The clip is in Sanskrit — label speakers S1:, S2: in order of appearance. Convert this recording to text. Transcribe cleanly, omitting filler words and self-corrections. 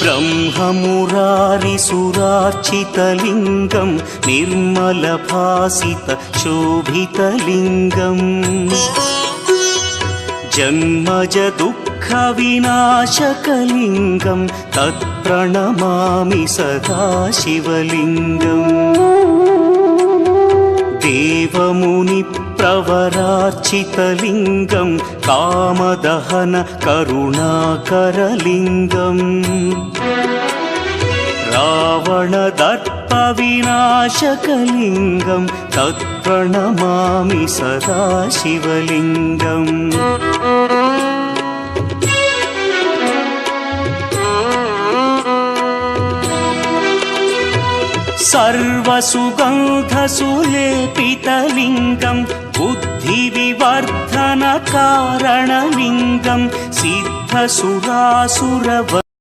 S1: ब्रह्ममुरारिसुरार्चितलिङ्गं निर्मलभासितशोभितलिङ्गम् जन्मज दुःखविनाशकलिङ्गं तत्प्रणमामि सदा शिवलिङ्गम् देवमुनिप्रवरार्चितलिङ्गं कामदहन करुणाकरलिङ्गम् रावणदर्पविनाशकलिङ्गं तत्प्रणमामि सदा शिवलिङ्गम् सर्वसुगन्धसुलेपितलिङ्गं बुद्धिविवर्धनकारणलिङ्गं सिद्धसुरासुरव